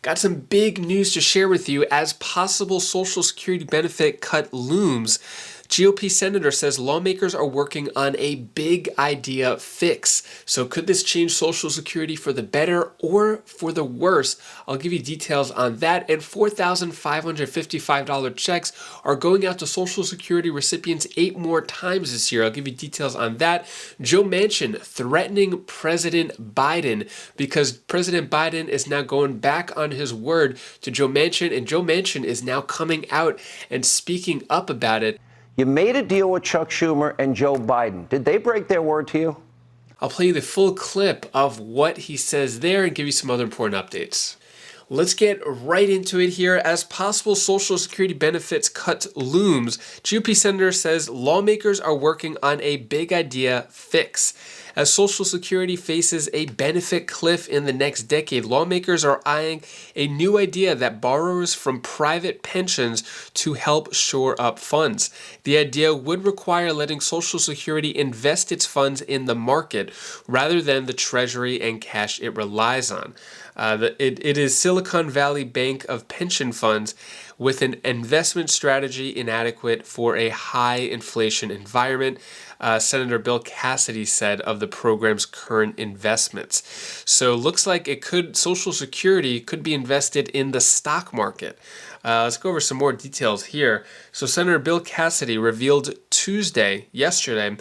Got some big news to share with you as possible Social Security benefit cut looms. GOP senator says lawmakers are working on a big idea fix. So could this change Social Security for the better or for the worse? I'll give you details on that. And $4,555 checks are going out to Social Security recipients 8 more times this year. I'll give you details on that. Joe Manchin threatening President Biden because President Biden is now going back on his word to Joe Manchin, and Joe Manchin is now coming out and speaking up about it. You made a deal with Chuck Schumer and Joe Biden. Did they break their word to you? I'll play you the full clip of what he says there and give you some other important updates. Let's get right into it here. As possible Social Security benefits cut looms, GOP senator says lawmakers are working on a big idea fix. As Social Security faces a benefit cliff in the next decade, lawmakers are eyeing a new idea that borrows from private pensions to help shore up funds. The idea would require letting Social Security invest its funds in the market rather than the Treasury and cash it relies on. It is Silicon Valley Bank of pension funds with an investment strategy inadequate for a high inflation environment, Senator Bill Cassidy said of the program's current investments. So looks like Social Security could be invested in the stock market. Let's go over some more details here. So Senator Bill Cassidy revealed yesterday,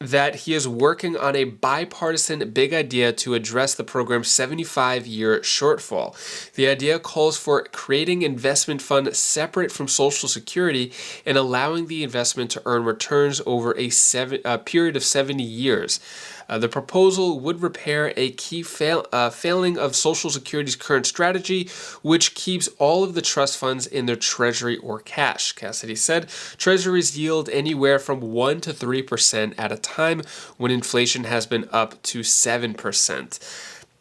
that he is working on a bipartisan big idea to address the program's 75-year shortfall. The idea calls for creating investment fund separate from Social Security and allowing the investment to earn returns over a period of 70 years. The proposal would repair a key failing of Social Security's current strategy, which keeps all of the trust funds in their treasury or cash. Cassidy said treasuries yield anywhere from 1% to 3% at a time when inflation has been up to 7%.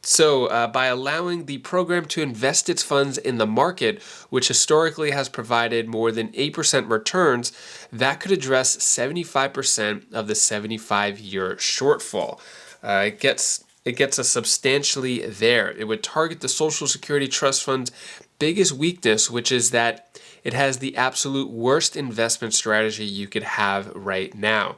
So by allowing the program to invest its funds in the market, which historically has provided more than 8% returns, that could address 75% of the 75-year shortfall. It gets us substantially there. It would target the Social Security Trust Fund's biggest weakness, which is that it has the absolute worst investment strategy you could have right now.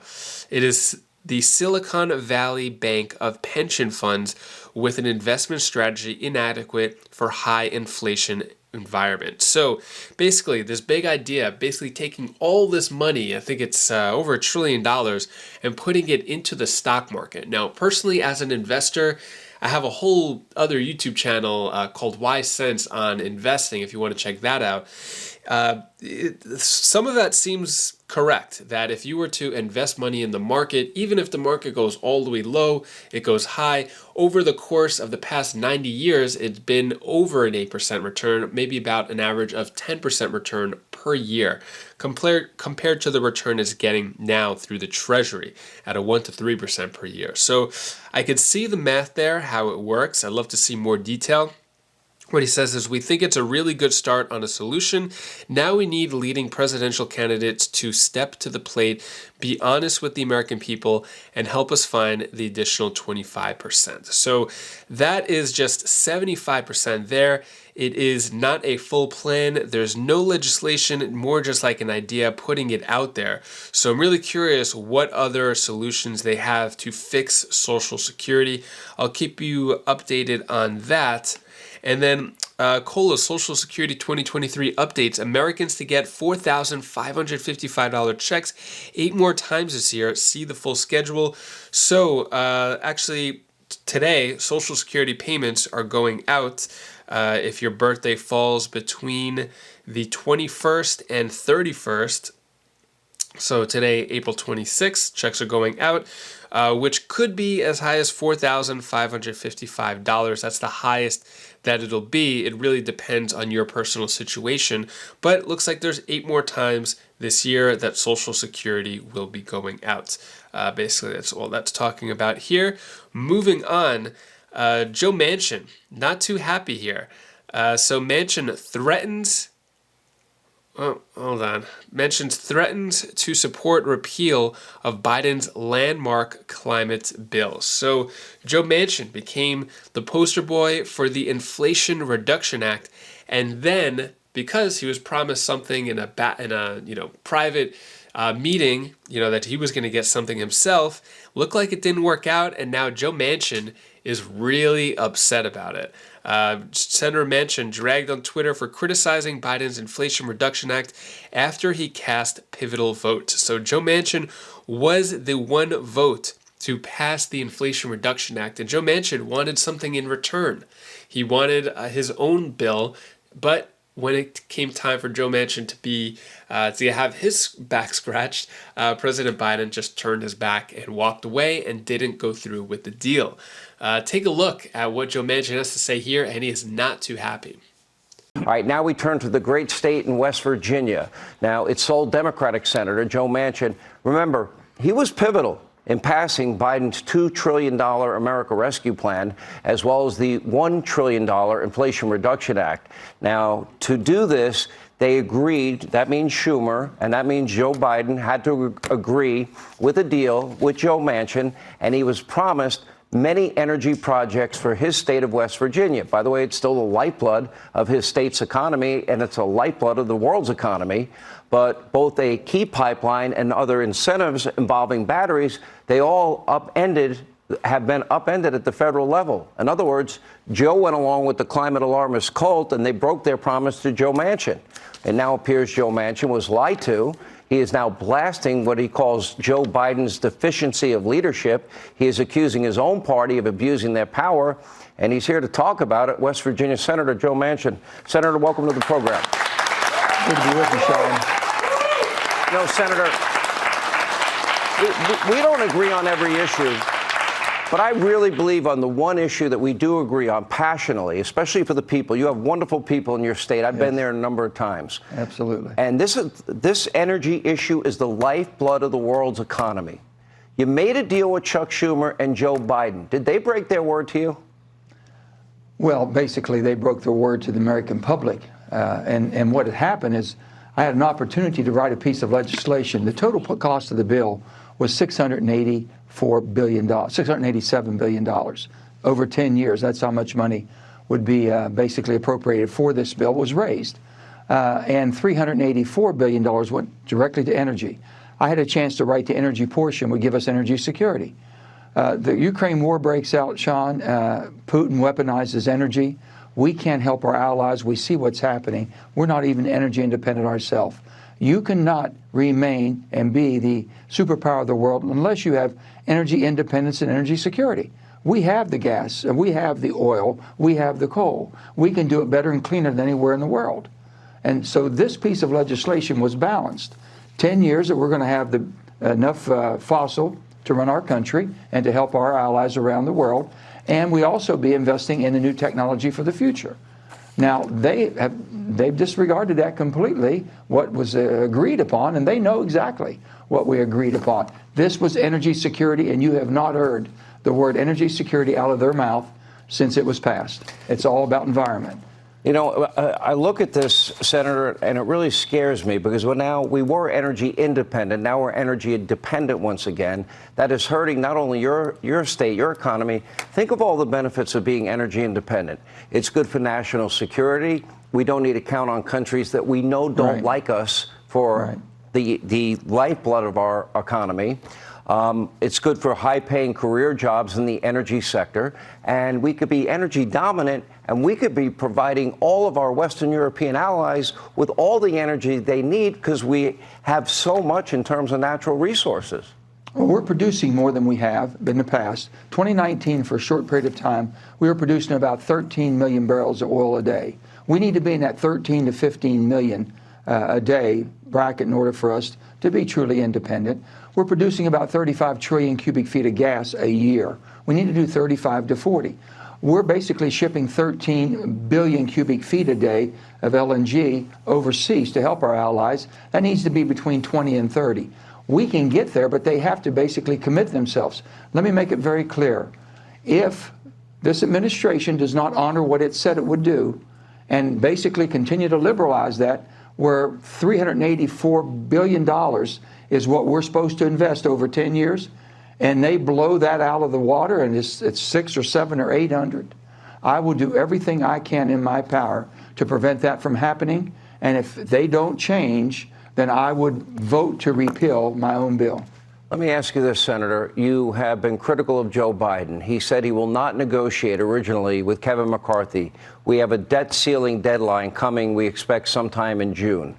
It is the Silicon Valley Bank of pension funds with an investment strategy inadequate for high inflation environment. So basically this big idea, taking all this money, I think it's over $1 trillion, and putting it into the stock market. Now, personally, as an investor, I have a whole other YouTube channel called Wise Sense on investing, if you want to check that out. Some of that seems correct, that if you were to invest money in the market, even if the market goes all the way low, it goes high, over the course of the past 90 years, it's been over an 8% return, maybe about an average of 10% return per year, compared to the return it's getting now through the Treasury at a 1% to 3% per year. So I could see the math there, how it works. I'd love to see more detail. What he says is, we think it's a really good start on a solution. Now we need leading presidential candidates to step to the plate, be honest with the American people, and help us find the additional 25%. So that is just 75% there. It is not a full plan. There's no legislation, more just like an idea, putting it out there. So I'm really curious what other solutions they have to fix Social Security. I'll keep you updated on that. And then COLA, Social Security 2023 updates. Americans to get $4,555 checks 8 more times this year. See the full schedule. So actually today, Social Security payments are going out if your birthday falls between the 21st and 31st. So today, April 26th, checks are going out, which could be as high as $4,555. That's the highest that it'll be. It really depends on your personal situation, but it looks like there's 8 more times this year that Social Security will be going out. Basically, that's all that's talking about here. Moving on, Joe Manchin, not too happy here. So Manchin threatens Oh, hold on. Mentions threatens to support repeal of Biden's landmark climate bill. So Joe Manchin became the poster boy for the Inflation Reduction Act, and then because he was promised something in a private meeting, that he was going to get something himself, looked like it didn't work out, and now Joe Manchin is really upset about it. Senator Manchin dragged on Twitter for criticizing Biden's Inflation Reduction Act after he cast pivotal votes. So Joe Manchin was the one vote to pass the Inflation Reduction Act, and Joe Manchin wanted something in return. He wanted his own bill, but when it came time for Joe Manchin to have his back scratched, President Biden just turned his back and walked away and didn't go through with the deal. Take a look at what Joe Manchin has to say here, and he is not too happy. All right, now we turn to the great state in West Virginia. Now, its sole Democratic senator, Joe Manchin, remember, he was pivotal in passing Biden's $2 trillion America Rescue Plan, as well as the $1 trillion Inflation Reduction Act. Now, to do this, they agreed, that means Schumer, and that means Joe Biden had to agree with a deal with Joe Manchin, and he was promised many energy projects for his state of West Virginia. By the way, it's still the lifeblood of his state's economy, and it's a lifeblood of the world's economy. But both a key pipeline and other incentives involving batteries, they all have been upended at the federal level. In other words, Joe went along with the climate alarmist cult, and they broke their promise to Joe Manchin. It now appears Joe Manchin was lied to. He is now blasting what he calls Joe Biden's deficiency of leadership. He is accusing his own party of abusing their power, and he's here to talk about it. West Virginia Senator Joe Manchin. Senator, welcome to the program. Good to be with you, Sean. No, Senator, we don't agree on every issue, but I really believe on the one issue that we do agree on passionately, especially for the people. You have wonderful people in your state. I've been there a number of times. Absolutely. And this energy issue is the lifeblood of the world's economy. You made a deal with Chuck Schumer and Joe Biden. Did they break their word to you? Well, basically, they broke their word to the American public. And what had happened is I had an opportunity to write a piece of legislation. The total cost of the bill was $687 billion over 10 years. That's how much money would be basically appropriated for this bill was raised. And $384 billion went directly to energy. I had a chance to write the energy portion would give us energy security. The Ukraine war breaks out, Sean. Putin weaponizes energy. We can't help our allies. We see what's happening. We're not even energy independent ourselves. You cannot remain and be the superpower of the world unless you have energy independence and energy security. We have the gas, we have the oil, we have the coal. We can do it better and cleaner than anywhere in the world. And so this piece of legislation was balanced. 10 years that we're going to have enough fossil to run our country and to help our allies around the world. And we also be investing in the new technology for the future. Now, they've disregarded that completely, what was agreed upon, and they know exactly what we agreed upon. This was energy security, and you have not heard the word energy security out of their mouth since it was passed. It's all about environment. You know, I look at this, Senator, and it really scares me because now we were energy independent. Now we're energy dependent once again. That is hurting not only your state, your economy. Think of all the benefits of being energy independent. It's good for national security. We don't need to count on countries that we know don't like us for the lifeblood of our economy. It's good for high-paying career jobs in the energy sector, and we could be energy dominant, and we could be providing all of our Western European allies with all the energy they need because we have so much in terms of natural resources. Well, we're producing more than we have in the past. 2019, for a short period of time, we were producing about 13 million barrels of oil a day. We need to be in that 13 to 15 million a day bracket in order for us to be truly independent. We're producing about 35 trillion cubic feet of gas a year. We need to do 35 to 40. We're basically shipping 13 billion cubic feet a day of LNG overseas to help our allies. That needs to be between 20 and 30. We can get there, but they have to basically commit themselves. Let me make it very clear. If this administration does not honor what it said it would do and basically continue to liberalize that, where $384 billion is what we're supposed to invest over 10 years, and they blow that out of the water and it's 6 or 7 or 800. I will do everything I can in my power to prevent that from happening, and if they don't change, then I would vote to repeal my own bill. Let me ask you this, Senator. You have been critical of Joe Biden. He said he will not negotiate originally with Kevin McCarthy. We have a debt ceiling deadline coming, we expect sometime in June.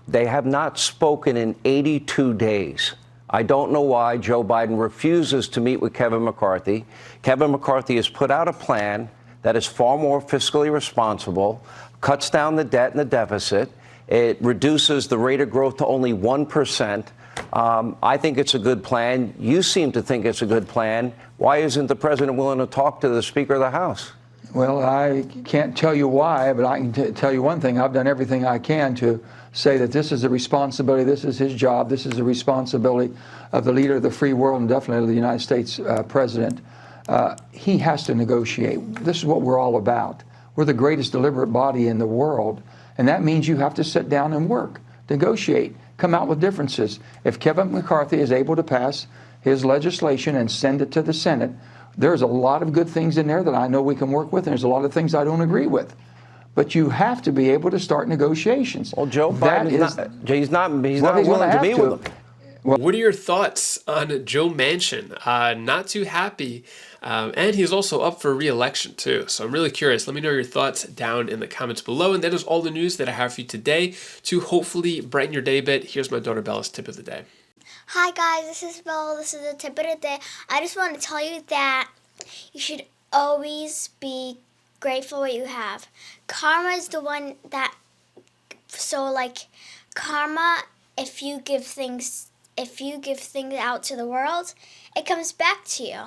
They have not spoken in 82 days. I don't know why Joe Biden refuses to meet with Kevin McCarthy. Kevin McCarthy has put out a plan that is far more fiscally responsible, cuts down the debt and the deficit. It reduces the rate of growth to only 1%. I think it's a good plan. You seem to think it's a good plan. Why isn't the president willing to talk to the Speaker of the House? Well, I can't tell you why, but I can tell you one thing. I've done everything I can to say that this is a responsibility, this is his job, this is a responsibility of the leader of the free world and definitely of the United States president. He has to negotiate. This is what we're all about. We're the greatest deliberate body in the world, and that means you have to sit down and work, negotiate, come out with differences. If Kevin McCarthy is able to pass his legislation and send it to the Senate, there's a lot of good things in there that I know we can work with, and there's a lot of things I don't agree with. But you have to be able to start negotiations. Well, Joe Biden he's not willing to meet with them. What are your thoughts on Joe Manchin? Not too happy. And he's also up for re-election too. So I'm really curious. Let me know your thoughts down in the comments below. And that is all the news that I have for you today to hopefully brighten your day a bit. Here's my daughter Bella's tip of the day. Hi guys, this is Bella. This is the tip of the day. I just want to tell you that you should always be grateful what you have. Karma is the one that, so like karma, if you give things out to the world, it comes back to you.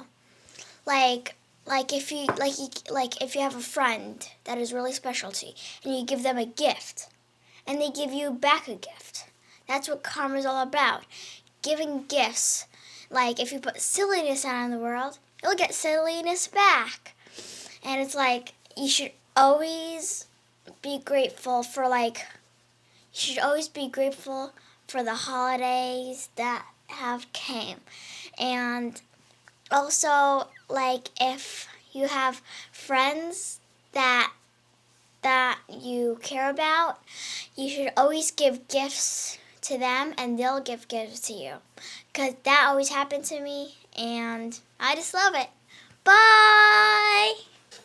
Like if you have a friend that is really special to you and you give them a gift and they give you back a gift. That's what karma is all about. Giving gifts. Like if you put silliness out in the world, you'll get silliness back. And it's like you should always be grateful for the holidays that have came. And also, like, if you have friends that you care about, you should always give gifts to them and they'll give gifts to you. Because that always happened to me and I just love it. Bye!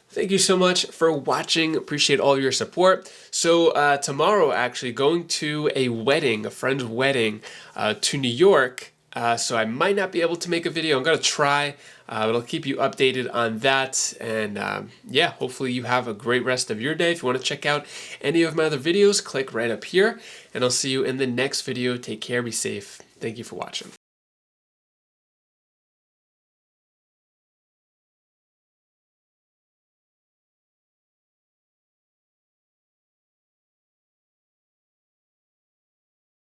Thank you so much for watching. Appreciate all your support. So tomorrow, actually, going to a wedding, a friend's wedding to New York. So I might not be able to make a video. I'm going to try, but I'll keep you updated on that. And yeah, hopefully you have a great rest of your day. If you want to check out any of my other videos, click right up here. And I'll see you in the next video. Take care. Be safe. Thank you for watching.